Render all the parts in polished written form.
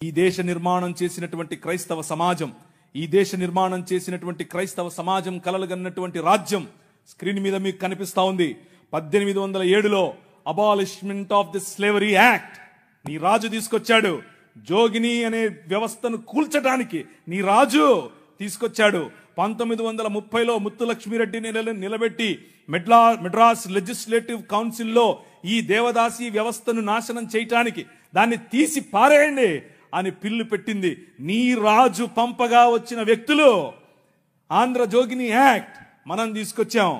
ఈ దేశ నిర్మాణం చేసినటువంటి క్రైస్తవ సమాజం, ఈ దేశ నిర్మాణం చేసినటువంటి క్రైస్తవ సమాజం కలలుగన్నటువంటి రాజ్యం స్క్రీన్ మీద మీకు కనిపిస్తా ఉంది. 1807లో abolishment of the slavery act నీ రాజు తీసుకొచ్చాడు. జోగిని అనే వ్యవస్థను కూల్చడానికి నీ రాజు తీసుకొచ్చాడు. 1930లో ముత్తులక్ష్మిరెడ్డిని నిలబెట్టి మెడ్రాస్ లెజిస్లేటివ్ కౌన్సిల్లో ఈ దేవదాసి వ్యవస్థను నాశనం చేయటానికి దాన్ని తీసి పారేయండి అని పిల్లు పెట్టింది. నీ రాజు పంపగా వచ్చిన వ్యక్తులు ఆంధ్ర జోగిని యాక్ట్ మనం తీసుకొచ్చాం.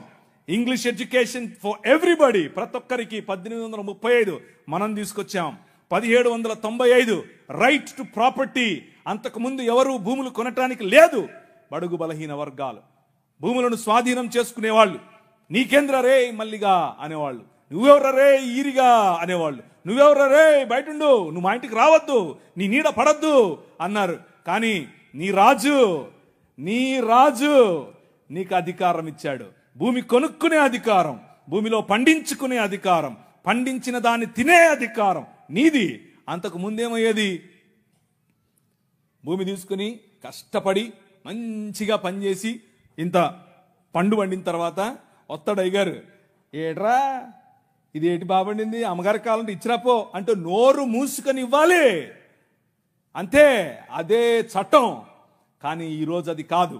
ఇంగ్లీష్ ఎడ్యుకేషన్ ఫర్ ఎవ్రీబడి, ప్రతి ఒక్కరికి 1835 మనం తీసుకొచ్చాం. 1795 రైట్ టు ప్రాపర్టీ, అంతకుముందు ఎవరు భూములు కొనటానికి లేదు. బడుగు బలహీన వర్గాలు భూములను స్వాధీనం చేసుకునేవాళ్ళు. నీకేంద్ర రే మల్లిగా అనేవాళ్ళు, నువ్వెవర రే ఈరిగా అనేవాళ్ళు, నువ్వెవర రే బయటుండు, నువ్వు మా ఇంటికి రావద్దు, నీ నీడ పడద్దు అన్నారు. కానీ నీ రాజు నీకు అధికారం ఇచ్చాడు. భూమి కొనుక్కునే అధికారం, భూమిలో పండించుకునే అధికారం, పండించిన దాన్ని తినే అధికారం నీది. అంతకు ముందేమయ్యేది, భూమి తీసుకుని కష్టపడి మంచిగా పనిచేసి ఇంత పండు పండిన తర్వాత వస్తాడు అయ్యగారు, ఏట్రా ఇది ఏటి బాబండింది, అమ్మగారి కావాలంటే ఇచ్చిరాపో అంటే నోరు మూసుకొని ఇవ్వాలి అంతే. అదే చట్టం. కానీ ఈరోజు అది కాదు.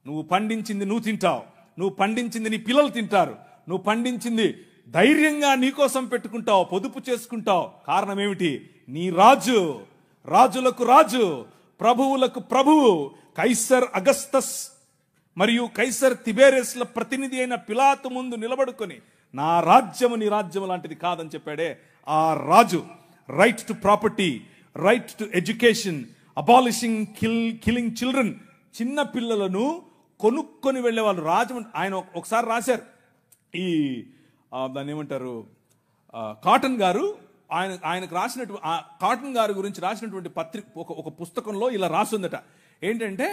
నువ్వు పండించింది నువ్వు తింటావు, నువ్వు పండించింది నీ పిల్లలు తింటారు, నువ్వు పండించింది ధైర్యంగా నీకోసం పెట్టుకుంటావు, పొదుపు చేసుకుంటావు. కారణం ఏమిటి? నీ రాజు, రాజులకు రాజు, ప్రభువులకు ప్రభువు, కైసర్ అగస్తస్ మరియు కైసర్ తిబేరియస్ల ప్రతినిధి అయిన పిలాతు ముందు నిలబడుకొని నా రాజ్యము నీ రాజ్యము లాంటిది కాదని చెప్పాడే ఆ రాజు. Right to property, right to education, abolishing killing children. చిన్న పిల్లలను కొనుక్కొని వెళ్ళేవాళ్ళు. రాజమండ్రి ఆయన ఒకసారి రాశారు, ఈ దాన్ని ఏమంటారు, కాటన్ గారు ఆయనకు రాసినటువంటి కాటన్ గారి గురించి రాసినటువంటి పత్రిక ఒక పుస్తకంలో ఇలా రాసిందట. ఏంటంటే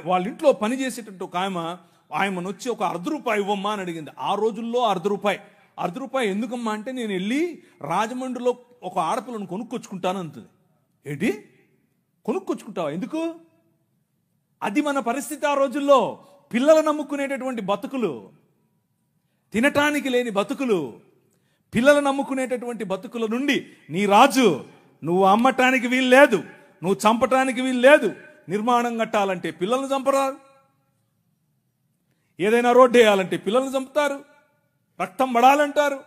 వాళ్ళ ఇంట్లో పనిచేసేటట్టు ఒక ఆయమను వచ్చి ఒక ₹1 ఇవ్వమ్మా అని అడిగింది. ఆ రోజుల్లో ₹1 ఎందుకమ్మా అంటే, నేను వెళ్ళి రాజమండ్రిలో ఒక ఆడపిల్లను కొనుక్కొచ్చుకుంటాను అంటుంది. ఏంటి కొనుక్కొచ్చుకుంటావా? ఎందుకు? అది మన పరిస్థితి ఆ రోజుల్లో. పిల్లలు నమ్ముకునేటటువంటి బతుకులు, తినటానికి లేని బతుకులు, పిల్లలు నమ్ముకునేటటువంటి బతుకుల నుండి నీ రాజు, నువ్వు అమ్మటానికి వీలు లేదు, నువ్వు చంపటానికి వీలు లేదు. నిర్మాణం కట్టాలంటే పిల్లల్ని చంపరారు, ఏదైనా రోడ్డు వేయాలంటే పిల్లల్ని చంపుతారు, రక్తం పడాలంటారు.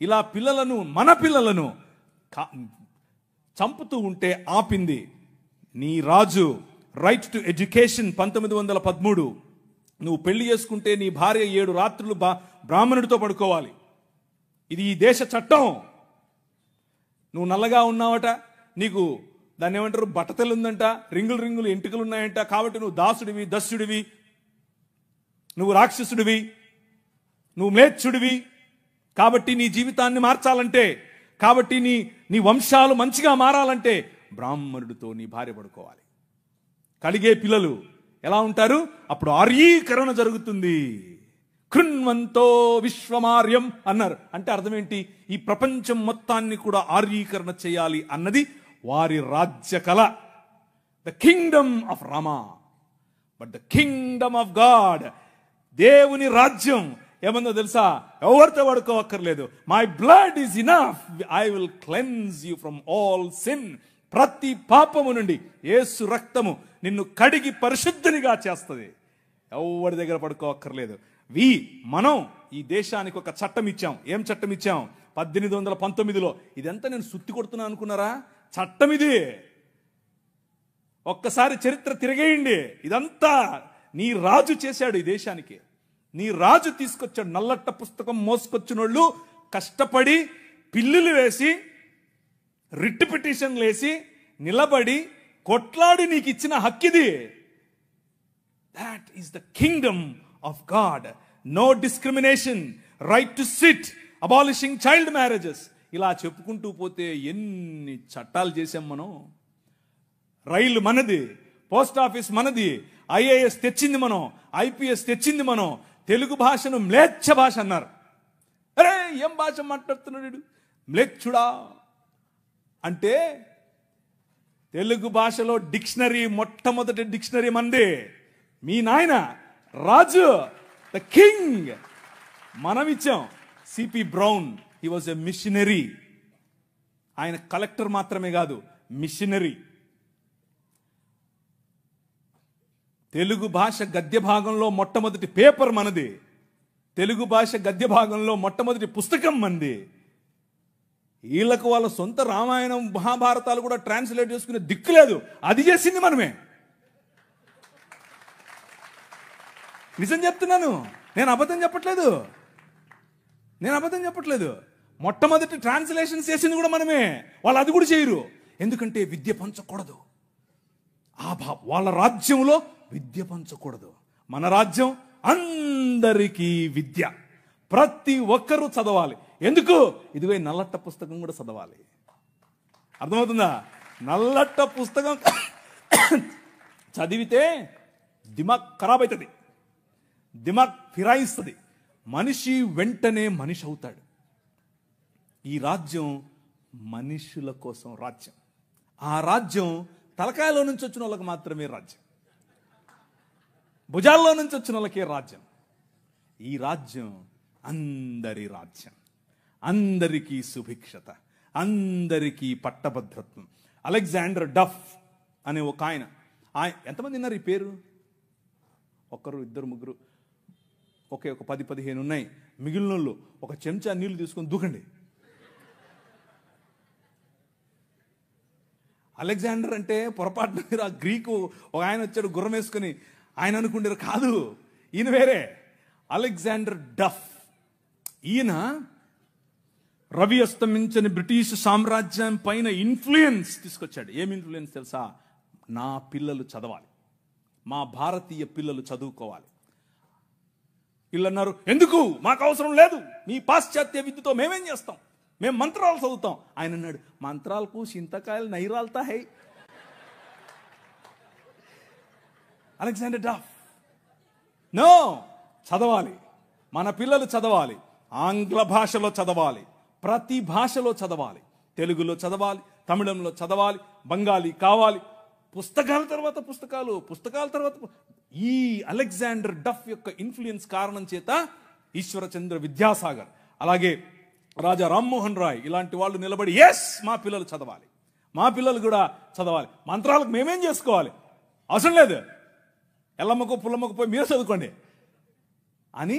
ఇలా మన పిల్లలను చంపుతూ ఉంటే ఆపింది నీ రాజు. Right to education 1913. నువ్వు పెళ్లి చేసుకుంటే నీ భార్య 7 రాత్రులు బ్రాహ్మణుడితో పడుకోవాలి. ఇది ఈ దేశ చట్టం. నువ్వు నల్లగా ఉన్నావట, నీకు దాన్ని ఏమంటారు బట్టతలు ఉందంట, రింగులు ఎంటుకలు ఉన్నాయంట, కాబట్టి నువ్వు దాసుడివి, దస్యుడివి, నువ్వు రాక్షసుడివి, నువ్వు మ్లేచ్ఛుడివి. కాబట్టి నీ జీవితాన్ని మార్చాలంటే, కాబట్టి నీ వంశాలు మంచిగా మారాలంటే బ్రాహ్మణుడితో నీ భార్య పడుకోవాలి. కలిగే పిల్లలు ఎలా ఉంటారు? అప్పుడు ఆర్యీకరణ జరుగుతుంది. కృణ్వంతో విశ్వమార్యం అన్నారు. అంటే అర్థం ఏంటి? ఈ ప్రపంచం మొత్తాన్ని కూడా ఆర్యీకరణ చేయాలి అన్నది వారి రాజ్య కళ. The kingdom of Rama, but the kingdom of God, దేవుని రాజ్యం ఏమన్నా తెలుసా? ఎవరితో పడుకోవక్కర్లేదు. My blood is enough, I will cleanse you from all sin. ప్రతి పాపము నుండి యేసు రక్తము నిన్ను కడిగి పరిశుద్ధునిగా చేస్తుంది. ఎవరి దగ్గర పడుకోవక్కర్లేదు. మనం ఈ దేశానికి ఒక చట్టం ఇచ్చాం. ఏం చట్టం ఇచ్చాం? 1819లో. ఇదంతా నేను సుత్తి కొడుతున్నా అనుకున్నారా? చట్టం ఇది. ఒక్కసారి చరిత్ర తిరగేయండి. ఇదంతా నీ రాజు చేశాడు ఈ దేశానికి. నీ రాజు తీసుకొచ్చాడు. నల్లట్ట పుస్తకం మోసుకొచ్చినోళ్ళు కష్టపడి పిల్లులు వేసి రిట్ పిటిషన్లు వేసి నిలబడి కొట్లాడి నీకు ఇచ్చిన హక్కిది. That is the kingdom of God. No discrimination, right to sit, abolishing child marriages. ఇలా చెప్పుకుంటూ పోతే ఎన్ని చట్టాలు చేశాం మనం. రైలు మనది, పోస్ట్ ఆఫీస్ మనది, ఐఏఎస్ తెచ్చింది మనం, ఐపీఎస్ తెచ్చింది మనం. తెలుగు భాషను మ్లేచ్ఛ భాష అన్నారు. అరే ఏం భాష మాట్లాడుతున్నాడు మ్లేచ్ఛుడా అంటే తెలుగు భాషలో డిక్షనరీ, మొట్టమొదటి డిక్షనరీ మంది. మీ నాయన రాజు, ద కింగ్, మనమిచ్చాం. C P Brown, he was a missionary. ఆయన కలెక్టర్ మాత్రమే కాదు, మిషనరీ. తెలుగు భాష గద్య భాగంలో మొట్టమొదటి పేపర్ మనది. తెలుగు భాష గద్య భాగంలో మొట్టమొదటి పుస్తకం మనది. వీళ్ళకు వాళ్ళ సొంత రామాయణం, మహాభారతాలు కూడా ట్రాన్స్లేట్ చేసుకునే దిక్కు లేదు. అది చేసింది మనమే. నిజం చెప్తున్నాను, నేను అబద్ధం చెప్పట్లేదు. మొట్టమొదటి ట్రాన్స్లేషన్ చేసింది కూడా మనమే. వాళ్ళు అది కూడా చేయరు. ఎందుకంటే విద్య పంచకూడదు. వాళ్ళ రాజ్యంలో విద్య పంచకూడదు. మన రాజ్యం అందరికీ విద్య. ప్రతి ఒక్కరూ చదవాలి. ఎందుకు? ఇదిగో ఈ నల్లట్ట పుస్తకం కూడా చదవాలి. అర్థమవుతుందా? నల్లట్ట పుస్తకం చదివితే దిమాగ్ ఖరాబ్ అవుతుంది, దిమాగ్ ఫిరాయిస్తుంది. మనిషి వెంటనే మనిషి అవుతాడు. ఈ రాజ్యం మనుషుల కోసం రాజ్యం. ఆ రాజ్యం తలకాయలో నుంచి వచ్చిన వాళ్ళకి మాత్రమే రాజ్యం, భుజాల్లో నుంచి వచ్చిన వాళ్ళకే రాజ్యం. ఈ రాజ్యం అందరి రాజ్యం, అందరికీ సుభిక్షత, అందరికీ పట్టభద్రత్వం. అలెగ్జాండర్ డఫ్ అనే ఒక ఆయన, ఎంతమంది ఉన్నారు ఈ పేరు? ఒకరు, ఇద్దరు, ముగ్గురు, ఒక 10-15 ఉన్నాయి. మిగిలిన వాళ్ళు ఒక చెంచా నీళ్లు తీసుకొని దూకండి. అలెగ్జాండర్ అంటే పొరపాటున మీరు ఆ గ్రీకు ఒక ఆయన వచ్చాడు గుర్రం వేసుకుని, ఆయన అనుకుంటారు, కాదు, ఈయన వేరే. అలెగ్జాండర్ డఫ్. ఈయన రవి అస్తమించని బ్రిటిష్ సామ్రాజ్యం పైన ఇన్ఫ్లుయెన్స్ తీసుకొచ్చాడు. ఏం ఇన్ఫ్లుయెన్స్ తెలుసా? నా పిల్లలు చదవాలి, మా భారతీయ పిల్లలు చదువుకోవాలి. వీళ్ళు అన్నారు, ఎందుకు, మాకు అవసరం లేదు, మీ పాశ్చాత్య విద్యతో మేమేం చేస్తాం, మేము మంత్రాలు చదువుతాం. ఆయన అన్నాడు, మంత్రాలకు చింతకాయలు నైరాల్తా హై. అలెగ్జాండర్ డఫ్, నో, చదవాలి, మన పిల్లలు చదవాలి, ఆంగ్ల భాషలో చదవాలి, ప్రతి భాషలో చదవాలి, తెలుగులో చదవాలి, తమిళంలో చదవాలి, బెంగాలీ కావాలి, పుస్తకాల తర్వాత పుస్తకాలు, పుస్తకాల తర్వాత. ఈ అలెగ్జాండర్ డఫ్ యొక్క ఇన్ఫ్లుయెన్స్ కారణం చేత ఈశ్వరచంద్ర విద్యాసాగర్, అలాగే రాజా రామ్మోహన్ రాయ్ ఇలాంటి వాళ్ళు నిలబడి, ఎస్, మా పిల్లలు చదవాలి, మా పిల్లలు కూడా చదవాలి, మంత్రాలకు మేమేం చేసుకోవాలి, అవసరం లేదు, ఎల్లమ్మకు పుల్లమ్మకు పోయి మీరు చదువుకోండి అని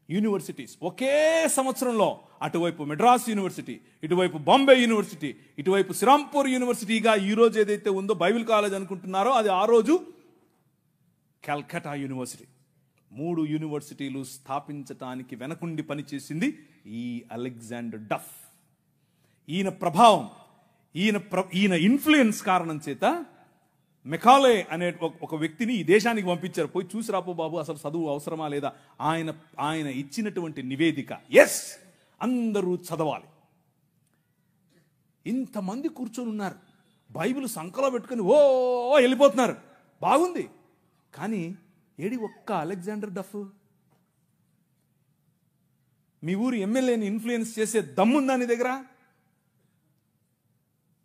యూనివర్సిటీస్ ఒకే సంవత్సరంలో అటువైపు మెడ్రాస్ యూనివర్సిటీ, ఇటువైపు బాంబే యూనివర్సిటీ, ఇటువైపు శ్రీరాంపూర్ యూనివర్సిటీగా ఈ రోజు ఏదైతే ఉందో బైబిల్ కాలేజ్ అనుకుంటున్నారో అది ఆ రోజు కల్కటా యూనివర్సిటీ. 3 యూనివర్సిటీలు స్థాపించటానికి వెనకుండి పనిచేసింది ఈ అలెగ్జాండర్ డఫ్. ఈయన ప్రభావం, ఈయన ఇన్ఫ్లుయెన్స్ కారణం చేత మెకాలే అనే ఒక వ్యక్తిని ఈ దేశానికి పంపించారు. పోయి చూసి రాపో బాబు, అసలు చదువు అవసరమా లేదా. ఆయన ఇచ్చినటువంటి నివేదిక, ఎస్, అందరూ చదవాలి. ఇంతమంది కూర్చొని ఉన్నారు, బైబిల్ సంకలో పెట్టుకుని ఓ వెళ్ళిపోతున్నారు, బాగుంది. కానీ ఏడి ఒక్క అలెగ్జాండర్ డఫ్? మీ ఊరు ఎమ్మెల్యేని ఇన్ఫ్లుయెన్స్ చేసే దమ్ముందా నీ దగ్గర?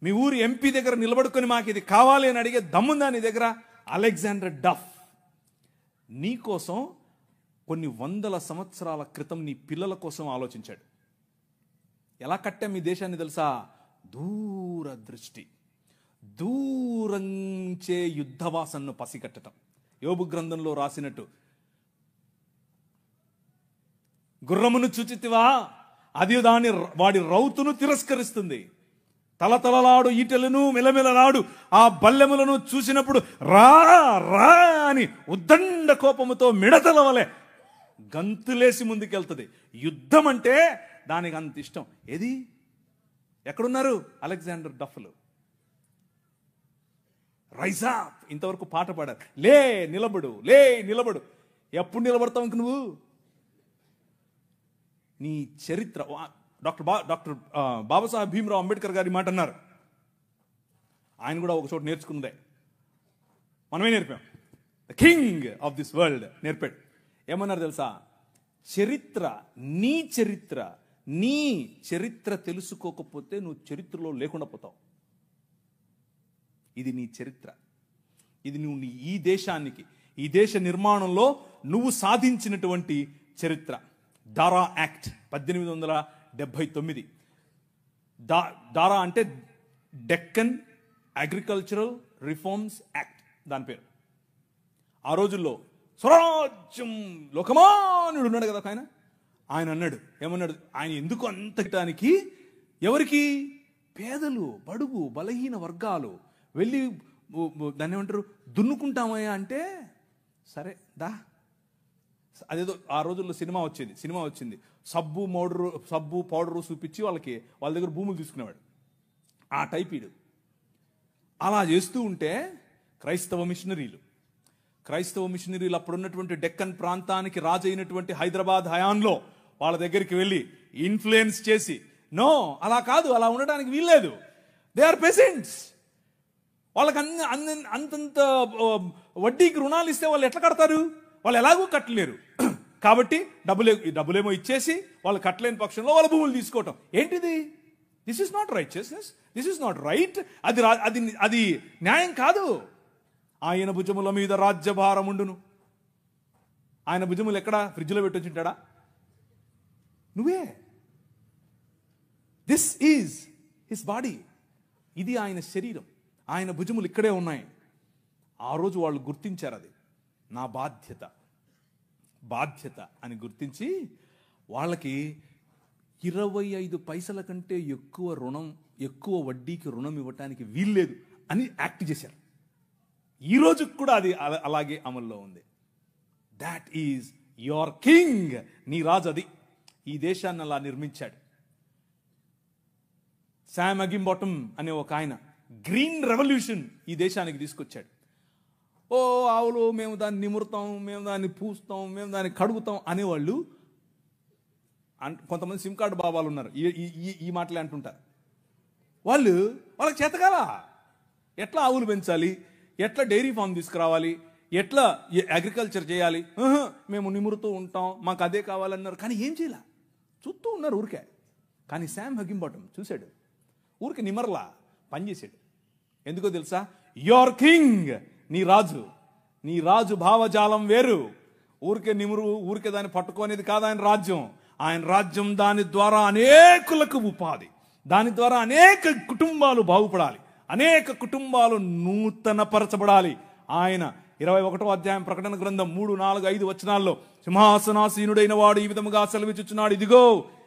మీ ఊరు ఎంపీ దగ్గర నిలబడుకొని మాకు ఇది కావాలి అని అడిగే దమ్ముందా నీ దగ్గర? అలెగ్జాండర్ డఫ్ నీ కోసం కొన్ని వందల సంవత్సరాల క్రితం నీ పిల్లల కోసం ఆలోచించాడు. ఎలా కట్టాం మీ దేశాన్ని తెలుసా? దూరదృష్టి, దూరంచే యుద్ధవాసనను పసిగట్టడం. యోబు గ్రంథంలో రాసినట్టు, గుర్రమును చూచితివా, అది వాడి రౌతును తిరస్కరిస్తుంది, తలతలలాడు ఈటెలను మెలమెలలాడు ఆ బల్లెములను చూసినప్పుడు రా రా అని ఉద్దండ కోపముతో మిడతల వలె గంతులేసి ముందుకెళ్తుంది. యుద్ధం అంటే దానికి అంత ఇష్టం. ఏది, ఎక్కడున్నారు అలెగ్జాండర్ డఫ్లు? రైజ్ అప్, ఇంతవరకు పాట పాడారు, లే నిలబడు, లే నిలబడు. ఎప్పుడు నిలబడతావు ఇంక నువ్వు? నీ చరిత్ర. డాక్టర్ బాబాసాహెబ్ భీమ్రావ్ అంబేద్కర్ గారి మాట అన్నారు. ఆయన కూడా ఒక చోట నేర్చుకున్నదే, మనమే నేర్పాం. The king of this world నేర్పాడు. ఏమన్నారు తెలుసా? చరిత్ర, నీ చరిత్ర తెలుసుకోకపోతే నువ్వు చరిత్రలో లేకుండా పోతావు. ఇది నీ చరిత్ర. ఇది నువ్వు ఈ దేశానికి, ఈ దేశ నిర్మాణంలో నువ్వు సాధించినటువంటి చరిత్ర. దారా యాక్ట్ 1879. దారా అంటే డెక్కన్ అగ్రికల్చరల్ రిఫార్మ్స్ యాక్ట్ దాని పేరు. ఆ రోజుల్లో స్వరాజ్యం లోకమానుడు ఉన్నాడు కదా ఆయన అన్నాడు, ఏమన్నాడు, ఆయన ఎందుకు అంతటానికి, ఎవరికి? పేదలు, బడుగు, బలహీన వర్గాలు వెళ్ళి దాన్ని ఏమంటారు, దున్నుకుంటామయ్యా అంటే, సరే దా. అదేదో ఆ రోజుల్లో సినిమా వచ్చింది, సబ్బు పౌడరు చూపించి వాళ్ళ దగ్గర భూములు తీసుకునేవాడు. ఆ టైప్ ఇడు. అలా చేస్తూ ఉంటే క్రైస్తవ మిషనరీలు అప్పుడున్నటువంటి డెక్కన్ ప్రాంతానికి రాజు అయినటువంటి హైదరాబాద్ హయాంలో వాళ్ళ దగ్గరికి వెళ్ళి ఇన్ఫ్లుయెన్స్ చేసి, నో అలా కాదు, అలా ఉండడానికి వీల్లేదు, దే ఆర్ పెసెంట్స్, వాళ్ళకి అంతంత వడ్డీకి రుణాలు ఇస్తే వాళ్ళు ఎట్లా కడతారు, వాళ్ళు ఎలాగూ కట్టలేరు. కాబట్టి డబ్బులేమో ఇచ్చేసి వాళ్ళు కట్టలేని పక్షంలో వాళ్ళ భూములు తీసుకోవటం ఏంటిది? This is not righteousness, this is not right. అది న్యాయం కాదు. ఆయన భుజముల మీద రాజ్యభారముండును. ఆయన భుజములు ఎక్కడ? ఫ్రిడ్జ్లో పెట్టొచ్చుంటాడా? నువ్వే. This is his body. ఇది ఆయన శరీరం, ఆయన భుజములు ఇక్కడే ఉన్నాయి. ఆ రోజు వాళ్ళు గుర్తించారు, అది నా బాధ్యత అని గుర్తించి వాళ్ళకి 25 పైసల కంటే ఎక్కువ వడ్డీకి రుణం ఇవ్వటానికి వీల్లేదు అని యాక్ట్ చేశారు. ఈ రోజు కూడా అది అలాగే అమల్లో ఉంది. That is your king. నీ రాజు అది. ఈ దేశాన్ని అలా నిర్మించాడు. శామ్ అగింబాటమ్ అనే ఒక ఆయన గ్రీన్ రెవల్యూషన్ ఈ దేశానికి తీసుకొచ్చాడు. ఓ ఆవులు, మేము దాన్ని నిమురుతాం, మేము దాన్ని పూస్తాం, మేము దాన్ని కడుగుతాం అనేవాళ్ళు. కొంతమంది సిమ్ కార్డు బాబాలు ఉన్నారు, ఈ మాటలే అంటుంటారు. వాళ్ళకి చేతకాల ఎట్లా ఆవులు పెంచాలి, ఎట్లా డైరీ ఫామ్ తీసుకురావాలి, ఎట్లా అగ్రికల్చర్ చేయాలి, మేము నిమురుతూ ఉంటాం, మాకు అదే కావాలన్నారు. కానీ ఏం చేయాల, చూస్తూ ఉన్నారు ఊరికే. కానీ శామ్ అగింబాటమ్ చూశాడు, ఊరికే నిమర్లా పనిచేసాడు. ఎందుకో తెలుసా? యువర్ కింగ్, నీ రాజు భావజాలం వేరు. ఊరికే దాన్ని పట్టుకోనేది కాదు ఆయన రాజ్యం. దాని ద్వారా అనేకులకు ఉపాధి, దాని ద్వారా అనేక కుటుంబాలు బాగుపడాలి, అనేక కుటుంబాలు నూతనపరచబడాలి. ఆయన 21వ అధ్యాయం ప్రకటన గ్రంథం 3, 4, 5 వచనాల్లో సింహాసనాసీనుడైన వాడు ఈ విధముగా సెలవిచ్చుచున్నాడు, ఇదిగో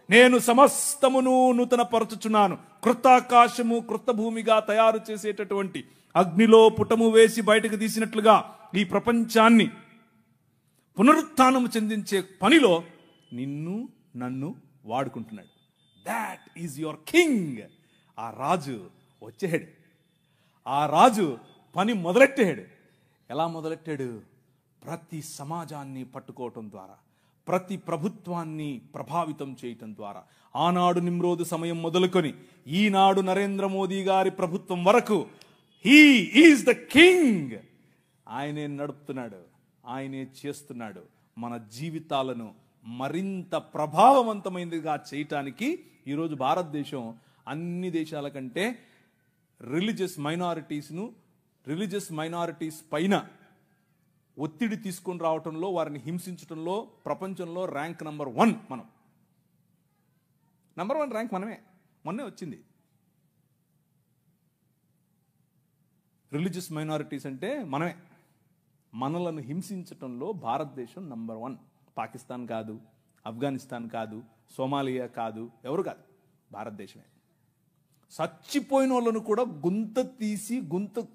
నేను సమస్తమును నూతనపరచుచున్నాను. క్రొత్త ఆకాశము క్రొత్త భూమిగా తయారు చేసేటటువంటి, అగ్నిలో పుటము వేసి బయటకు తీసినట్లుగా ఈ ప్రపంచాన్ని పునరుత్థానము చెందించే పనిలో నన్ను వాడుకుంటున్నాడు. That is your king. ఆ రాజు వచ్చాడు, ఆ రాజు పని మొదలెట్టాడు. ఎలా మొదలెట్టాడు? ప్రతి సమాజాన్ని పట్టుకోవటం ద్వారా, ప్రతి ప్రభుత్వాన్ని ప్రభావితం చేయటం ద్వారా. ఆనాడు నిమ్రోదు సమయం మొదలుకొని ఈనాడు నరేంద్ర మోదీ గారి ప్రభుత్వం వరకు హీ ఈజ్ ద కింగ్. ఆయనే నడుపుతున్నాడు, ఆయనే చేస్తున్నాడు. మన జీవితాలను మరింత ప్రభావవంతమైనదిగా చేయటానికి ఈరోజు భారతదేశం అన్ని దేశాల కంటే రిలీజియస్ మైనారిటీస్ పైన ఒత్తిడి తీసుకొని రావటంలో, వారిని హింసించడంలో ప్రపంచంలో ర్యాంక్ నంబర్ 1 మనం. నంబర్ 1 ర్యాంక్ మొన్నే వచ్చింది. రిలీజియస్ మైనారిటీస్ అంటే మనలను హింసించటంలో భారతదేశం నంబర్ 1. పాకిస్తాన్ కాదు, ఆఫ్ఘనిస్తాన్ కాదు, సోమాలియా కాదు, ఎవరు కాదు, భారతదేశమే. చచ్చిపోయిన వాళ్ళను కూడా గుంత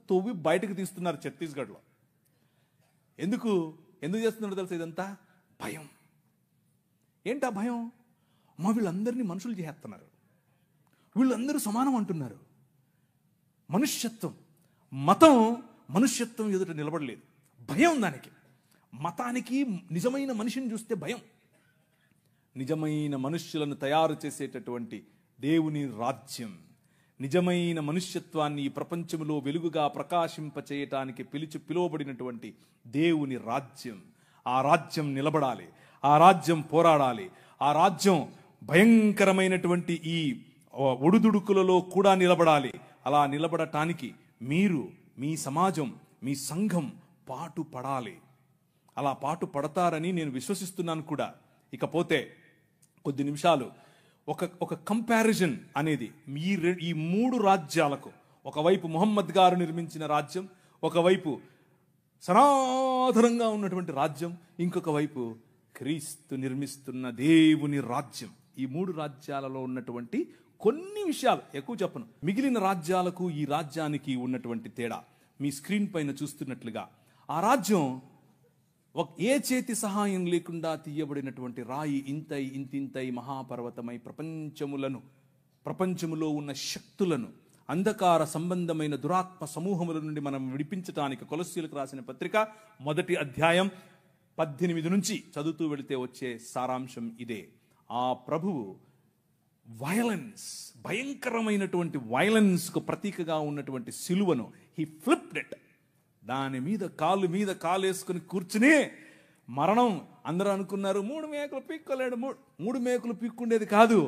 తవ్వి బయటకు తీస్తున్నారు ఛత్తీస్గఢ్లో. ఎందుకు చేస్తున్నారో తెలుసా? ఇదంతా భయం. ఏంటా భయం? వీళ్ళందరినీ మనుషులు చేస్తున్నారు, వీళ్ళందరూ సమానం అంటున్నారు. మతం మనుష్యత్వం ఎదుట నిలబడలేదు. భయం దానికి. మతానికి నిజమైన మనిషిని చూస్తే భయం. నిజమైన మనుష్యులను తయారు చేసేటటువంటి దేవుని రాజ్యం, నిజమైన మనుష్యత్వాన్ని ఈ ప్రపంచంలో వెలుగుగా ప్రకాశింపచేయటానికి పిలువబడినటువంటి దేవుని రాజ్యం. ఆ రాజ్యం నిలబడాలి, ఆ రాజ్యం పోరాడాలి, ఆ రాజ్యం భయంకరమైనటువంటి ఈ ఒడుదుడుకులలో కూడా నిలబడాలి. అలా నిలబడటానికి మీరు మీ సమాజం, మీ సంఘం పాటు పడాలి. అలా పాటు పడతారని నేను విశ్వసిస్తున్నాను కూడా. ఇకపోతే కొద్ది నిమిషాలు ఒక కంపారిజన్ అనేది ఈ 3 రాజ్యాలకు, ఒకవైపు ముహమ్మద్ గారు నిర్మించిన రాజ్యం, ఒకవైపు సనాతనంగా ఉన్నటువంటి రాజ్యం, ఇంకొక వైపు క్రీస్తు నిర్మిస్తున్న దేవుని రాజ్యం. ఈ 3 రాజ్యాలలో ఉన్నటువంటి కొన్ని విషయాలు, ఎక్కువ చెప్పను, మిగిలిన రాజ్యాలకు ఈ రాజ్యానికి ఉన్నటువంటి తేడా మీ స్క్రీన్ పైన చూస్తున్నట్లుగా, ఆ రాజ్యం ఏ చేతి సహాయం లేకుండా తీయబడినటువంటి రాయి ఇంతింతై మహాపర్వతమై ప్రపంచములో ఉన్న శక్తులను, అంధకార సంబంధమైన దురాత్మ సమూహముల నుండి మనం విడిపించటానికి కొలస్సీలకు రాసిన పత్రిక 1వ అధ్యాయం 18 నుంచి చదువుతూ వెళితే వచ్చే సారాంశం ఇదే. ఆ ప్రభువు భయంకరమైనటువంటి వైలెన్స్కు ప్రతీకగా ఉన్నటువంటి సిలువను హీ ఫ్లిప్డ్ ఇట్. దాని మీద కాలు వేసుకుని కూర్చుని మరణం. అందరూ అనుకున్నారు 3 మేకులు పీక్కోలేడు. 3 మేకులు పీక్కుండేది కాదు,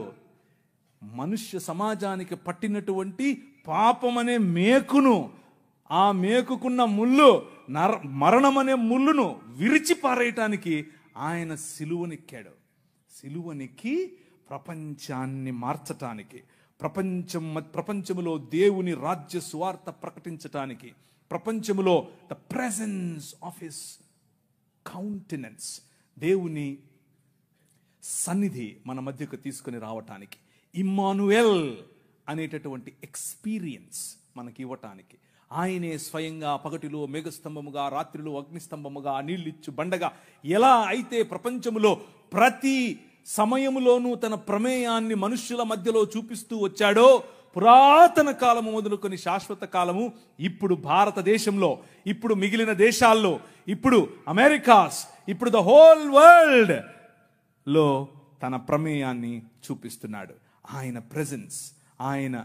మనుష్య సమాజానికి పట్టినటువంటి పాపం అనే మేకును, ఆ మేకుకున్న ముళ్ళు, మరణం అనే ముళ్ళును విరిచి పారేయటానికి ఆయన సిలువనెక్కాడు. సిలువనెక్కి ప్రపంచాన్ని మార్చటానికి, ప్రపంచములో దేవుని రాజ్య సువార్త ప్రకటించటానికి, ప్రపంచములో the presence of his countenance, దేవుని సన్నిధి మన మధ్యకు తీసుకుని రావటానికి, ఇమ్మానుయేల్ అనేటటువంటి ఎక్స్పీరియన్స్ మనకి ఇవ్వటానికి, ఆయనే స్వయంగా పగటిలో మేఘస్తంభముగా, రాత్రిలో అగ్నిస్తంభముగా, నీళ్ళిచ్చు బండగా ఎలా అయితే ప్రపంచములో ప్రతి సమయములోనూ తన ప్రమేయాన్ని మనుష్యుల మధ్యలో చూపిస్తూ వచ్చాడో, పురాతన కాలము మొదలుకొని శాశ్వత కాలము, ఇప్పుడు భారతదేశంలో, ఇప్పుడు మిగిలిన దేశాల్లో, ఇప్పుడు అమెరికాస్, ఇప్పుడు ద హోల్ వరల్డ్ లో తన ప్రమేయాన్ని చూపిస్తున్నాడు. ఆయన ప్రెజెన్స్, ఆయన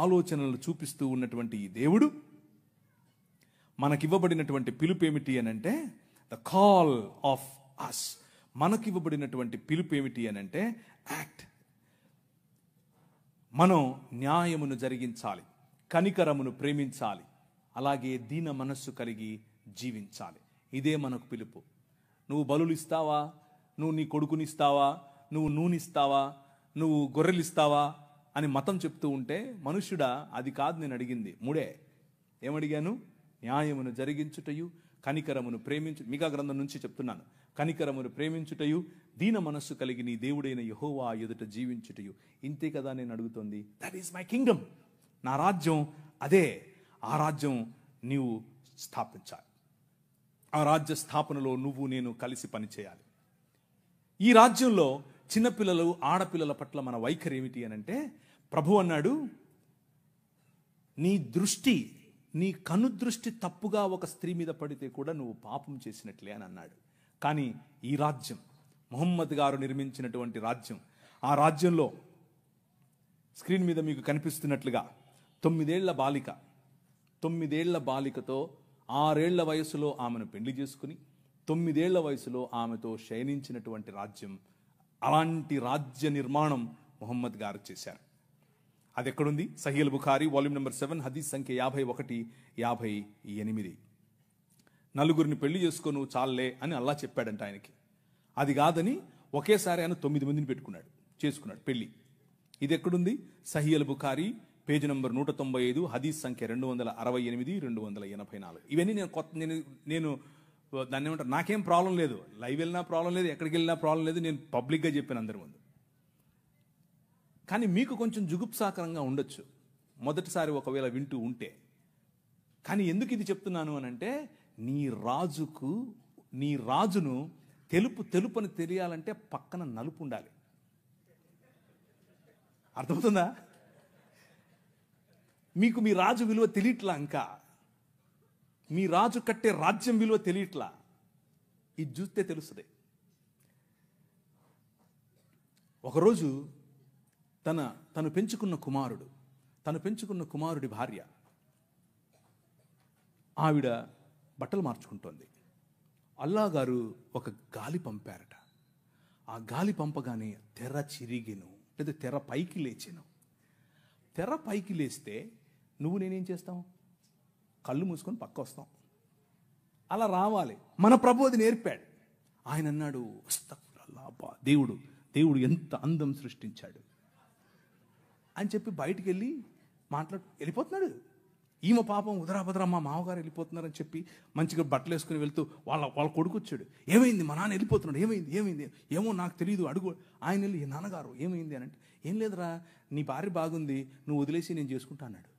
ఆలోచనలు చూపిస్తూ ఉన్నటువంటి ఈ దేవుడు మనకివ్వబడినటువంటి పిలుపు ఏమిటి అనంటే ద కాల్ ఆఫ్ అస్. మనకివ్వబడినటువంటి పిలుపు ఏమిటి అనంటే యాక్ట్. మనం న్యాయమును జరిగించాలి, కనికరమును ప్రేమించాలి, అలాగే దీన మనస్సు కలిగి జీవించాలి. ఇదే మనకు పిలుపు. నువ్వు బలులు ఇస్తావా, నువ్వు నీ కొడుకునిస్తావా, నువ్వు నూనె నువ్వు గొర్రెలిస్తావా అని మతం చెప్తూ ఉంటే, మనుష్యుడా అది కాదు నేను అడిగింది. 3 ఏమడిగాను? న్యాయమును జరిగించుటయు, కనికరమును ప్రేమించు, మీకా గ్రంథం నుంచి చెప్తున్నాను, కనికరమును ప్రేమించుటయు, దీన మనస్సు కలిగి నీ దేవుడైన యెహోవా ఎదుట జీవించుటయు. ఇంతే కదా నేను అడుగుతోంది. That is my Kingdom. నా రాజ్యం అదే. ఆ రాజ్యం నీవు స్థాపించాలి. ఆ రాజ్య స్థాపనలో నువ్వు నేను కలిసి పనిచేయాలి. ఈ రాజ్యంలో చిన్నపిల్లలు, ఆడపిల్లల పట్ల మన వైఖరి ఏమిటి అనంటే, ప్రభు అన్నాడు, నీ కనుదృష్టి తప్పుగా ఒక స్త్రీ మీద పడితే కూడా నువ్వు పాపం చేసినట్లే అని అన్నాడు. కానీ ఈ రాజ్యం, ముహమ్మద్ గారు నిర్మించినటువంటి రాజ్యం, ఆ రాజ్యంలో స్క్రీన్ మీద మీకు కనిపిస్తున్నట్లుగా 9 ఏళ్ల బాలికతో 6 ఏళ్ల వయసులో ఆమెను పెళ్లి చేసుకుని 9 ఏళ్ల వయసులో ఆమెతో శయనించినటువంటి రాజ్యం. అలాంటి రాజ్య నిర్మాణం ముహమ్మద్ గారు చేశారు. అది ఎక్కడుంది? సహీహ్ బుఖారీ వాల్యూమ్ నెంబర్ 7 హదీస్ సంఖ్య 51, 58. 4 పెళ్లి చేసుకోను చాలే అని అల్లా చెప్పాడంట ఆయనకి. అది కాదని ఒకేసారి ఆయన 9 మందిని చేసుకున్నాడు పెళ్లి. ఇది ఎక్కడుంది? సహీహ్ బుఖారీ పేజీ నంబర్ 195 హదీస్ సంఖ్య 268, 284. ఇవన్నీ నేను దాన్ని ఏమంటారు, నాకేం ప్రాబ్లం లేదు, లైవ్ వెళ్ళినా ప్రాబ్లం లేదు, ఎక్కడికి వెళ్ళినా ప్రాబ్లం లేదు, నేను పబ్లిక్గా చెప్పాను అందరి ముందు. కానీ మీకు కొంచెం జుగుప్సాకరంగా ఉండొచ్చు మొదటిసారి ఒకవేళ వింటూ ఉంటే. కానీ ఎందుకు ఇది చెప్తున్నాను అనంటే, నీ రాజును తెలుపని తెలియాలంటే పక్కన నలుపు ఉండాలి. అర్థమవుతుందా? మీకు మీ రాజు విలువ తెలియట్లా, ఇంకా మీ రాజు కట్టే రాజ్యం విలువ తెలియట్లా. ఇది చూస్తే తెలుస్తుంది. ఒకరోజు తను పెంచుకున్న కుమారుడి భార్య, ఆవిడ బట్టలు మార్చుకుంటోంది. అల్లా గారు ఒక గాలి పంపారట. ఆ గాలి పంపగానే తెర చిరిగెను, లేదా తెర పైకి లేచెను. తెర పైకి లేస్తే నువ్వు నేనేం చేస్తాం? కళ్ళు మూసుకొని పక్క వస్తాం. అలా రావాలి. మన ప్రభు అది నేర్పాడు. ఆయన అన్నాడు, అబ్బా దేవుడు ఎంత అందం సృష్టించాడు అని చెప్పి బయటికి వెళ్ళి వెళ్ళిపోతున్నాడు. ఈమె పాపం ఉదరాభద్ర మా మామగారు వెళ్ళిపోతున్నారని చెప్పి మంచిగా బట్టలు వేసుకుని వెళ్తూ వాళ్ళ కొడుకు వచ్చాడు. ఏమైంది? మా నాన్న వెళ్ళిపోతున్నాడు. ఏమైంది? ఏమో నాకు తెలియదు, అడుగు. ఆయన వెళ్ళి, నాన్నగారు ఏమైంది అని అంటే, ఏం లేదురా, నీ భార్య బాగుంది, నువ్వు వదిలేసి నేను చేసుకుంటా అన్నాడు.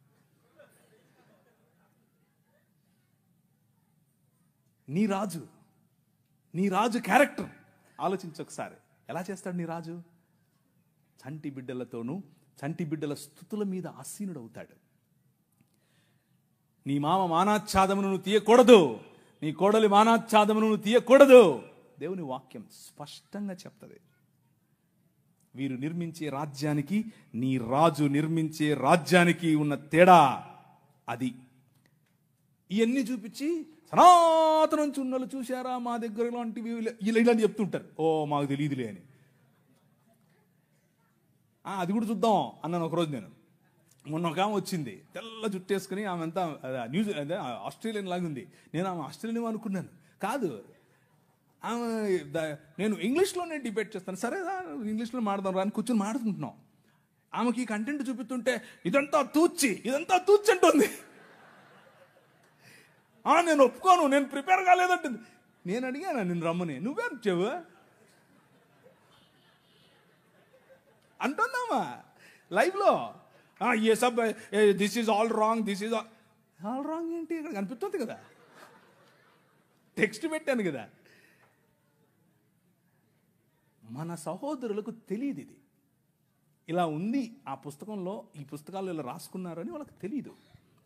నీ రాజు క్యారెక్టర్ ఆలోచించు ఒకసారి. ఎలా చేస్తాడు నీ రాజు? చంటి బిడ్డలతోనూ చంటి బిడ్డల స్తుతుల మీద ఆసీనుడు అవుతాడు. నీ మామ మానాచ్ఛాదమును నువ్వు తీయకూడదు, నీ కోడలి మానాచ్ఛాదమును నువ్వు తీయకూడదు. దేవుని వాక్యం స్పష్టంగా చెప్తుంది. వీరు నిర్మించే రాజ్యానికి, నీ రాజు నిర్మించే రాజ్యానికి ఉన్న తేడా అది. ఇవన్నీ చూపించి సనాతనం చున్నలు చూశారా మా దగ్గర ఇలాంటివి ఇలాంటి చెప్తుంటారు. మాకు తెలియదులే అని. అది కూడా చూద్దాం అన్నాను ఒకరోజు నేను. మొన్న ఒక ఆమె వచ్చింది, తెల్ల జుట్టేసుకుని. ఆమె అంతా ఆస్ట్రేలియన్ లాగా ఉంది. నేను ఆమె ఆస్ట్రేలియన్ అనుకున్నాను. కాదు, ఆమె నేను ఇంగ్లీష్లోనే డిబేట్ చేస్తాను. సరే ఇంగ్లీష్లో మాడదాం రా అని కూర్చొని మాడుకుంటున్నాం. ఆమెకి కంటెంట్ చూపిస్తుంటే ఇదంతా తూచి అంటుంది. నేను ఒప్పుకోను, నేను ప్రిపేర్ కాలేదంటుంది. నేను అడిగాను, నేను రమ్మని, నువ్వే చెవు అంటుందామా లైవ్లో. ఏ సబ్ దిస్ ఈజ్ ఆల్ రాంగ్ ఏంటి? ఇక్కడ కనిపిస్తుంది కదా, టెక్స్ట్ పెట్టాను కదా. మన సహోదరులకు తెలియదు ఇది ఇలా ఉంది. ఆ పుస్తకంలో, ఈ పుస్తకాలు ఇలా రాసుకున్నారని వాళ్ళకి తెలియదు.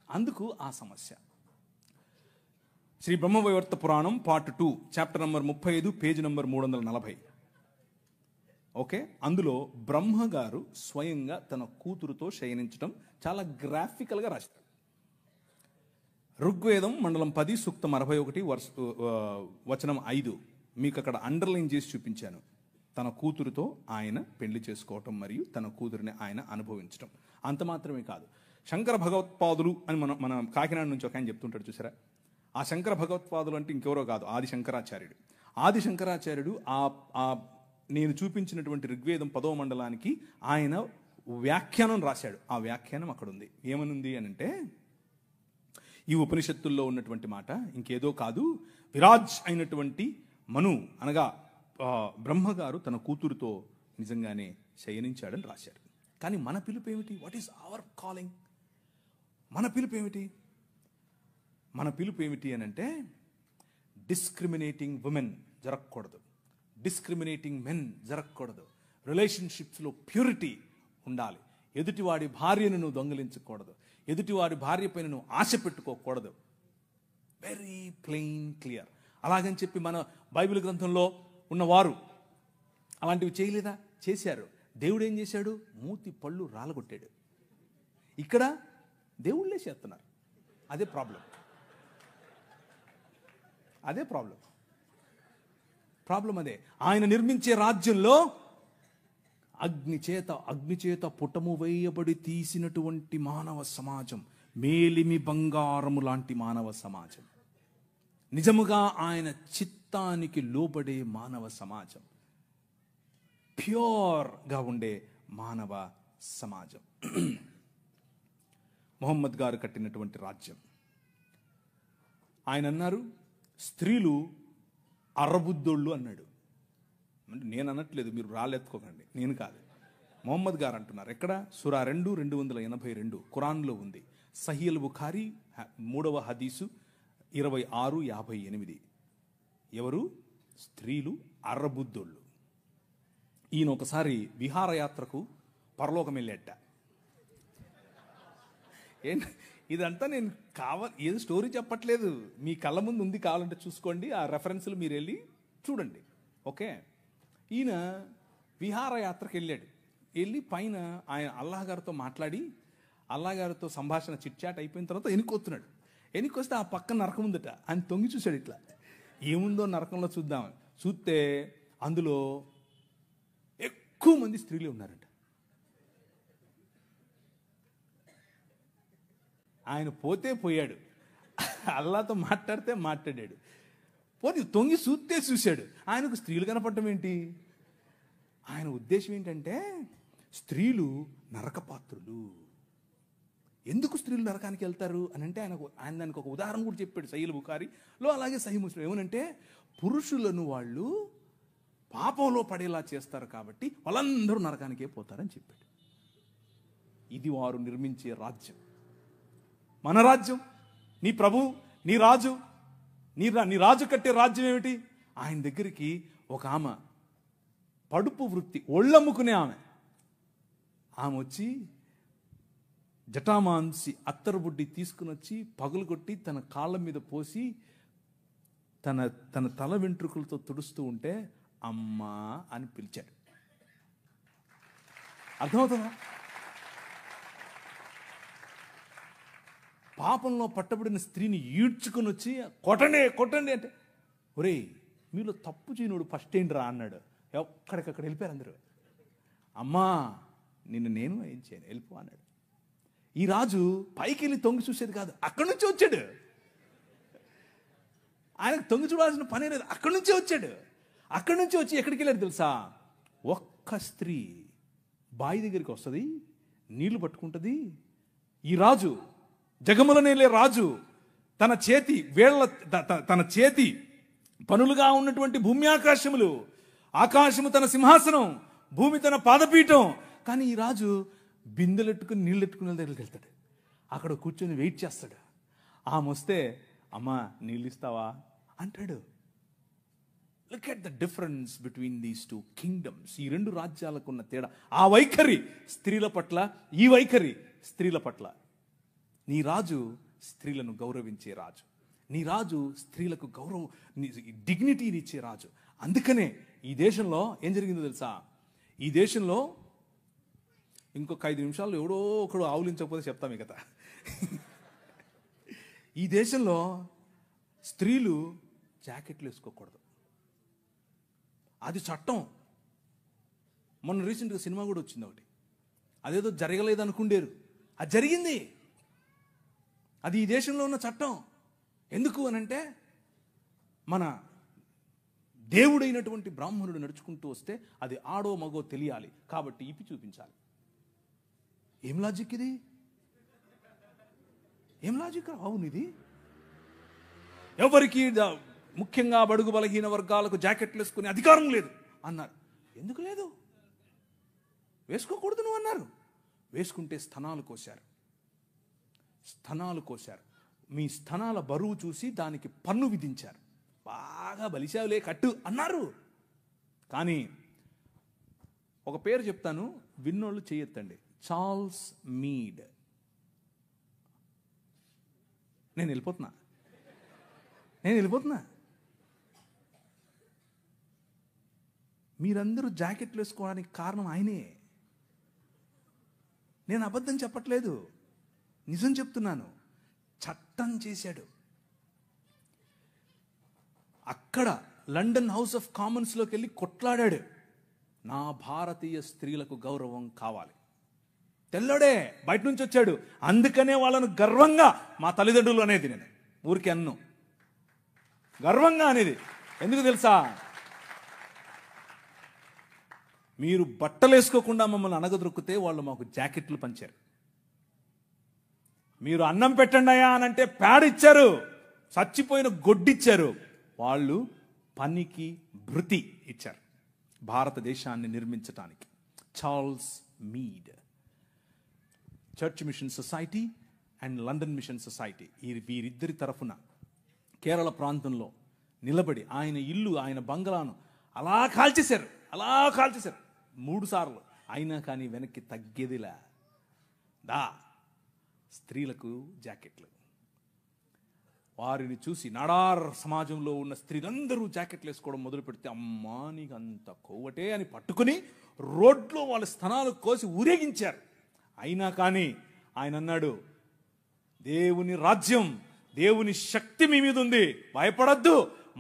అందుకు ఆ సమస్య. శ్రీ బ్రహ్మవైవర్త పురాణం part 2 chapter number 35 page number 340. Okay, అందులో బ్రహ్మగారు స్వయంగా తన కూతురుతో శయనించడం చాలా గ్రాఫికల్గా రాశారు. ఋగ్వేదం మండలం 10 సూక్తం 61 వచనం 5 మీకు అక్కడ అండర్లైన్ చేసి చూపించాను. తన కూతురుతో ఆయన పెళ్లి చేసుకోవటం మరియు తన కూతురిని ఆయన అనుభవించడం. అంత మాత్రమే కాదు, శంకర భగవత్పాదులు అని మన కాకినాడ నుంచి ఒక ఆయన చెప్తుంటాడు చూసారా. ఆ శంకర భగవత్పాదులు అంటే ఇంకెవరో కాదు, ఆది శంకరాచార్యుడు నేను చూపించినటువంటి ఋగ్వేదం 10వ మండలానికి ఆయన వ్యాఖ్యానం రాశాడు. ఆ వ్యాఖ్యానం అక్కడ ఉంది. ఏమనుంది అని అంటే, ఈ ఉపనిషత్తుల్లో ఉన్నటువంటి మాట ఇంకేదో కాదు, విరాజ్ అయినటువంటి మను అనగా బ్రహ్మగారు తన కూతురుతో నిజంగానే శయనించాడని రాశాడు. కానీ మన పిలుపు ఏమిటి? What is our calling? మన పిలుపు ఏమిటి అని అంటే, డిస్క్రిమినేటింగ్ ఉమెన్ జరగకూడదు, డిస్క్రిమినేటింగ్ మెన్ జరగకూడదు. రిలేషన్షిప్స్లో ప్యూరిటీ ఉండాలి. ఎదుటివాడి భార్యను నువ్వు దొంగిలించకూడదు, ఎదుటివాడి భార్య పైన నువ్వు ఆశ పెట్టుకోకూడదు. Very plain clear. అలాగని చెప్పి మన బైబిల్ గ్రంథంలో ఉన్నవారు అలాంటివి చేయలేదా? చేశారు. దేవుడు ఏం చేశాడు? మూతి పళ్ళు రాలగొట్టాడు. ఇక్కడ దేవుళ్ళే చేస్తున్నారు. అదే ప్రాబ్లం. అదే ఆయన నిర్మించే రాజ్యంలో అగ్నిచేత పుటము వేయబడి తీసినటువంటి మానవ సమాజం, మేలిమి బంగారము లాంటి మానవ సమాజం, నిజముగా ఆయన చిత్తానికి లోబడే మానవ సమాజం, ప్యూర్గా ఉండే మానవ సమాజం. మొహమ్మద్ గారు కట్టినటువంటి రాజ్యం. ఆయన అన్నారు, స్త్రీలు అర్రబుద్దోళ్ళు అన్నాడు. అంటే నేను అనట్లేదు, మీరు రాళ్ళెత్తుకోకండి, నేను కాదు, మొహమ్మద్ గారు అంటున్నారు. ఎక్కడ? సూరా 2:282 ఖురాన్లో ఉంది. సహీల్ బుఖారీ 3వ హదీసు 26:58. ఎవరు? స్త్రీలు అర్రబుద్దోళ్ళు. ఈయన ఒకసారి విహారయాత్రకు పరలోకం వెళ్ళేట. ఇదంతా నేను ఏదో స్టోరీ చెప్పట్లేదు, మీ కళ్ళ ముందు ఉంది, కావాలంటే చూసుకోండి, ఆ రెఫరెన్స్లు మీరు వెళ్ళి చూడండి. ఓకే, ఈయన విహారయాత్రకు వెళ్ళి పైన ఆయన అల్లాహ్ గారితో మాట్లాడి, అల్లాహ్ గారితో సంభాషణ చిట్చాట్ అయిపోయిన తర్వాత వెనుకొస్తున్నాడు. వెనుకొస్తే ఆ పక్కన నరకం ఉందట. ఆయన తొంగి చూశాడు, ఇట్లా ఏముందో నరకంలో చూద్దాం. చూస్తే అందులో ఎక్కువ మంది స్త్రీలే ఉన్నారంట. ఆయన పోతే పోయాడు, అల్లాతో మాట్లాడితే మాట్లాడాడు, పోతే తొంగి చూస్తే చూశాడు. ఆయనకు స్త్రీలు కనపడటం ఏంటి? ఆయన ఉద్దేశం ఏంటంటే స్త్రీలు నరకపాత్రులు. ఎందుకు స్త్రీలు నరకానికి వెళ్తారు అని అంటే ఆయన దానికి ఒక ఉదాహరణ కూడా చెప్పాడు సహీహ్ బుఖారీలో, అలాగే సహీహ్ ముస్లిం. ఏమనంటే పురుషులను వాళ్ళు పాపంలో పడేలా చేస్తారు కాబట్టి వాళ్ళందరూ నరకానికే పోతారని చెప్పాడు. ఇది వారు నిర్మించే రాజ్యం, మన రాజ్యం. నీ ప్రభు, నీ రాజు, నీ రాజు కట్టే రాజ్యం ఏమిటి? ఆయన దగ్గరికి ఒక ఆమె పడుపు వృత్తి, ఒళ్ళమ్ముకునే ఆమె వచ్చి జటామాంసి అత్తరుబుడ్డి తీసుకుని వచ్చి పగులు కొట్టి తన కాళ్ళ మీద పోసి తన తల వెంట్రుకలతో తుడుస్తూ ఉంటే అమ్మా అని పిలిచాడు. అర్థమవుతుందా? పాపంలో పట్టబడిన స్త్రీని ఈడ్చుకుని వచ్చి కొట్టండి అంటే, ఒరేయ్ మీలో తప్పు చేయనుడు ఫస్ట్ ఏంటి రా అన్నాడు. ఎక్కడికక్కడ వెళ్ళిపోయారు అందరూ. అమ్మా నేను ఏం చేయను, వెళ్ళిపో అన్నాడు. ఈ రాజు పైకి వెళ్ళి తొంగి చూసేది కాదు, అక్కడి నుంచి వచ్చాడు. ఆయనకు తొంగి చూడాల్సిన పనే లేదు, అక్కడి నుంచే వచ్చాడు. అక్కడి నుంచి వచ్చి ఎక్కడికి వెళ్ళాడు తెలుసా? ఒక్క స్త్రీ బావి దగ్గరికి వస్తుంది, నీళ్లు పట్టుకుంటుంది. ఈ రాజు, జగములనేలే రాజు, తన చేతి పనులుగా ఉన్నటువంటి భూమి ఆకాశములు, ఆకాశము తన సింహాసనం, భూమి తన పాదపీఠం. కానీ ఈ రాజు బిందెలెట్టుకుని నీళ్ళెట్టుకునే దగ్గరికి వెళ్తాడు, అక్కడ కూర్చొని వెయిట్ చేస్తాడు. ఆమె వస్తే అమ్మా నీళ్ళు ఇస్తావా అంటాడు. Look at the difference between these two kingdoms. ఈ రెండు రాజ్యాలకు ఉన్న తేడా, ఆ వైఖరి స్త్రీల పట్ల, ఈ వైఖరి స్త్రీల పట్ల. నీ రాజు స్త్రీలను గౌరవించే రాజు, నీ రాజు స్త్రీలకు డిగ్నిటీని ఇచ్చే రాజు. అందుకనే ఈ దేశంలో ఏం జరిగిందో తెలుసా? ఈ దేశంలో ఇంకొక 5 నిమిషాల్లో ఎవడో ఒకడు ఆవులించకపోతే చెప్తాం ఈ కథ. ఈ దేశంలో స్త్రీలు జాకెట్లు వేసుకోకూడదు, అది చట్టం. మొన్న రీసెంట్గా సినిమా కూడా వచ్చింది ఒకటి, అదేదో జరగలేదు అనుకుండేరు, అది జరిగింది. అది ఈ దేశంలో ఉన్న చట్టం. ఎందుకు అనంటే మన దేవుడైనటువంటి బ్రాహ్మణుడు నడుచుకుంటూ వస్తే అది ఆడో మగో తెలియాలి కాబట్టి ఇప్పి చూపించాలి. ఏం లాజిక్ ఇది? ఏం లాజిక్? అవును, ఇది ఎవరికి ముఖ్యంగా బడుగు బలహీన వర్గాలకు జాకెట్లు వేసుకునే అధికారం లేదు అన్నారు. ఎందుకు లేదు? వేసుకోకూడదు నువ్వు అన్నారు. వేసుకుంటే స్తనాలు కోశారు. మీ స్తనాల బరువు చూసి దానికి పన్ను విధించారు. బాగా బలిశావులే కట్టు అన్నారు. కానీ ఒక పేరు చెప్తాను, విన్నోళ్ళు చెయ్యొద్దండి. Charles Mead. నేను వెళ్ళిపోతున్నా. మీరందరూ జాకెట్లు వేసుకోవడానికి కారణం ఆయనే. నేను అబద్ధం చెప్పట్లేదు, నిజం చెప్తున్నాను. చట్టం చేశాడు. అక్కడ లండన్ హౌస్ ఆఫ్ కామన్స్లోకి వెళ్ళి కొట్లాడాడు. నా భారతీయ స్త్రీలకు గౌరవం కావాలి. తెల్లోడే బయట నుంచి వచ్చాడు. అందుకనే వాళ్ళను గర్వంగా మా తల్లిదండ్రులు అనేది, నేను ఊరికి అన్ను గర్వంగా అనేది. ఎందుకు తెలుసా? మీరు బట్టలు వేసుకోకుండా మమ్మల్ని అనగదొరికితే వాళ్ళు మాకు జాకెట్లు పంచారు. మీరు అన్నం పెట్టండి అయ్యా అని అంటే ప్యాడ్ ఇచ్చారు, చచ్చిపోయిన గొడ్డిచ్చారు. వాళ్ళు పనికి భృతి ఇచ్చారు భారతదేశాన్ని నిర్మించటానికి. Charles Mead, church mission society and London mission society, వీరిద్దరి తరఫున కేరళ ప్రాంతంలో నిలబడి ఆయన ఇల్లు, ఆయన బంగ్లాను అలా కాల్చేశారు 3 సార్లు. అయినా కానీ వెనక్కి తగ్గేదిలా. స్త్రీలకు జాకెట్లు. వారిని చూసి నాడార్ సమాజంలో ఉన్న స్త్రీలందరూ జాకెట్లు వేసుకోవడం మొదలు పెడితే, అమ్మా నీకు అంత కొవ్వటే అని పట్టుకుని రోడ్లో వాళ్ళ స్తనాలు కోసి ఊరేగించారు. అయినా కానీ ఆయన అన్నాడు, దేవుని రాజ్యం, దేవుని శక్తి మీ మీద ఉంది, భయపడద్దు,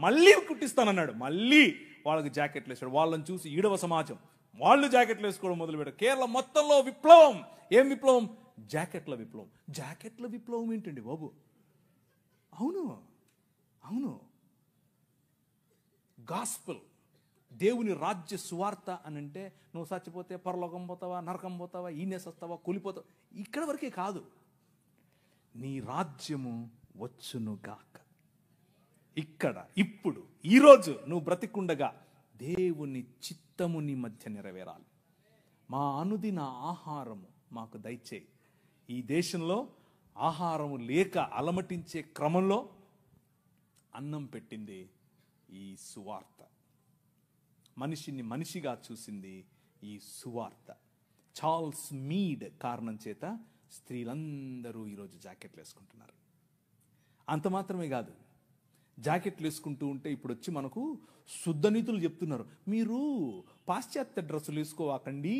మళ్ళీ కుట్టిస్తానన్నాడు. మళ్ళీ వాళ్ళకి జాకెట్లు వేసాడు. వాళ్ళని చూసి ఈడవ సమాజం వాళ్ళు జాకెట్లు వేసుకోవడం మొదలు పెట్టారు. కేరళ మొత్తంలో విప్లవం. ఏం విప్లవం? జాకెట్ల విప్లవం. జాకెట్ల విప్లవం ఏంటండి బాబు? అవును అవును, గాస్పెల్, దేవుని రాజ్య సువార్త అని అంటే నువ్వు చచ్చిపోతే పరలోకం పోతావా, నరకం పోతావా, ఈనేసొస్తావా, కూలిపోతావా, ఇక్కడ వరకే కాదు. నీ రాజ్యము వచ్చునుగాక, ఇక్కడ ఇప్పుడు ఈరోజు నువ్వు బ్రతికుండగా దేవుని చిత్తము నీ మధ్య నెరవేరాలి. మా అనుదిన ఆహారము మాకు దయచేయి. ఈ దేశంలో ఆహారము లేక అలమటించే క్రమంలో అన్నం పెట్టింది ఈ సువార్త. మనిషిని మనిషిగా చూసింది ఈ సువార్త. చార్ల్స్ మీడ్ కారణం చేత స్త్రీలందరూ ఈరోజు జాకెట్లు వేసుకుంటున్నారు. అంత మాత్రమే కాదు, జాకెట్లు వేసుకుంటూ ఉంటే ఇప్పుడు వచ్చి మనకు శుద్ధ నీతులు చెప్తున్నారు. మీరు పాశ్చాత్య డ్రెస్సులు వేసుకోవాకండి.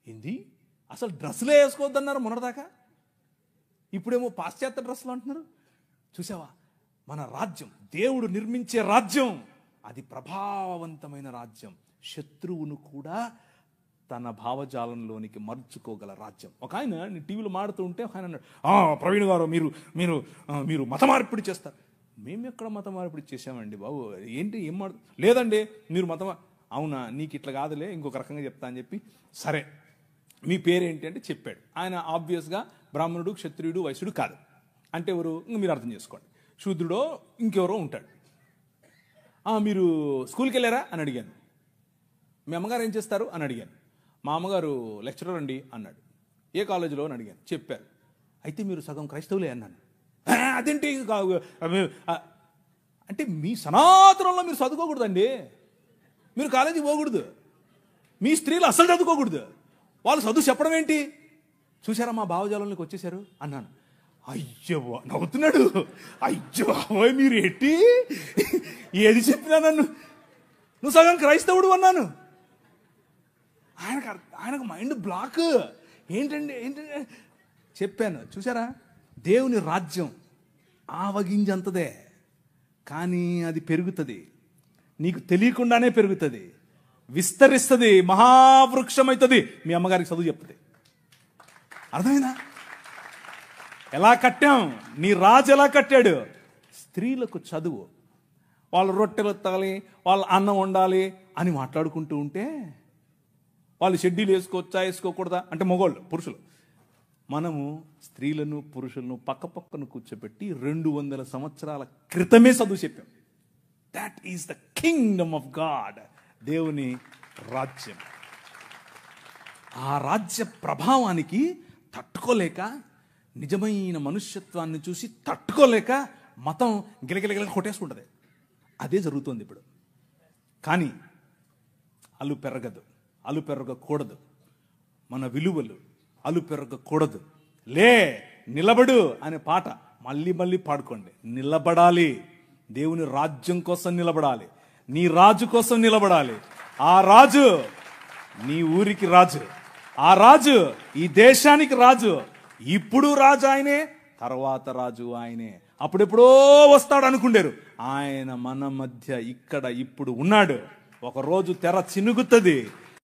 ఏంది, అసలు డ్రెస్సులే వేసుకోవద్దన్నారు మొన్నటిదాకా, ఇప్పుడేమో పాశ్చాత్య డ్రెస్సులు అంటున్నారు. చూసావా, మన రాజ్యం, దేవుడు నిర్మించే రాజ్యం, అది ప్రభావవంతమైన రాజ్యం. శత్రువును కూడా తన భావజాలంలోనికి మర్చుకోగల రాజ్యం. ఒక ఆయన నేను టీవీలో మాడుతూ ఉంటే ఒక ఆయన అన్నాడు, ప్రవీణ్ గారు మీరు మీరు మీరు మత మార్పిడి చేస్తారు. మేము ఎక్కడ మత మార్పిడి చేసామండి బాబు, ఏంటి ఏం మాట? లేదండి మీరు అవునా, నీకు ఇట్లా కాదులే, ఇంకొక రకంగా చెప్తా అని చెప్పి, సరే మీ పేరేంటి అంటే చెప్పాడు. ఆయన ఆబ్వియస్గా బ్రాహ్మణుడు, క్షత్రియుడు, వైశ్యుడు కాదు. అంటే ఎవరు, ఇంక మీరు అర్థం చేసుకోండి, శూద్రుడో ఇంకెవరో ఉంటాడు. మీరు స్కూల్కి వెళ్ళారా అని అడిగాను. మీ అమ్మగారు ఏం చేస్తారు అని అడిగాను. మా అమ్మగారు లెక్చరర్ అండి అన్నాడు. ఏ కాలేజీలో అని అడిగాను. చెప్పారు. అయితే మీరు సగం క్రైస్తవులే అన్నాను. అదేంటి అంటే మీ సనాతనంలో మీరు చదువుకోకూడదండి, మీరు కాలేజీకి పోకూడదు, మీ స్త్రీలు అసలు చదువుకోకూడదు, వాళ్ళు చదువు చెప్పడం ఏంటి? చూసారా మా భావజాలంలోకి వచ్చేసారు అన్నాను. అయ్యో నవ్వుతున్నాడు. అయ్యో మీరు ఎట్టి ఏది చెప్పినా నన్ను నువ్వు సగం క్రైస్తవుడు అన్నాను. ఆయనకు మైండ్ బ్లాక్. ఏంటండి చెప్పాను. చూసారా, దేవుని రాజ్యం ఆవగింజంతదే, కానీ అది పెరుగుతుంది, నీకు తెలియకుండానే పెరుగుతుంది, విస్తరిస్తుంది, మహావృక్షం అవుతుంది. మీ అమ్మగారికి చదువు చెప్తుంది. అర్థమైందా? ఎలా కట్టాం, నీ రాజు ఎలా కట్టాడు? స్త్రీలకు చదువు, వాళ్ళు రొట్టెలు ఎత్తాలి, వాళ్ళు అన్నం వండాలి అని మాట్లాడుకుంటూ ఉంటే, వాళ్ళు షెడ్యూల్ వేసుకోవచ్చా వేసుకోకూడదా అంటే మగవాళ్ళు, పురుషులు, మనము స్త్రీలను పురుషులను పక్క పక్కన కూర్చోబెట్టి 200 సంవత్సరాల క్రితమే చదువు చెప్పాం. That is the kingdom of God, దేవుని రాజ్యం. ఆ రాజ్య ప్రభావానికి తట్టుకోలేక, నిజమైన మనుష్యత్వాన్ని చూసి తట్టుకోలేక మతం గిలగిలగిల కొట్టేసుకుంటుంది. అదే జరుగుతుంది ఇప్పుడు. కానీ అలు పెరగకూడదు. మన విలువలు అలు పెరగకూడదు. లే నిలబడు అనే పాట మళ్ళీ మళ్ళీ పాడుకోండి. నిలబడాలి, దేవుని రాజ్యం కోసం నిలబడాలి, నీ రాజు కోసం నిలబడాలి. ఆ రాజు నీ ఊరికి రాజు, ఆ రాజు ఈ దేశానికి రాజు. ఇప్పుడు రాజు ఆయనే, తర్వాత రాజు ఆయనే. అప్పుడెప్పుడో వస్తాడు అనుకుంటారు, ఆయన మన మధ్య ఇక్కడ ఇప్పుడు ఉన్నాడు. ఒక రోజు తెర చినుగుతుంది,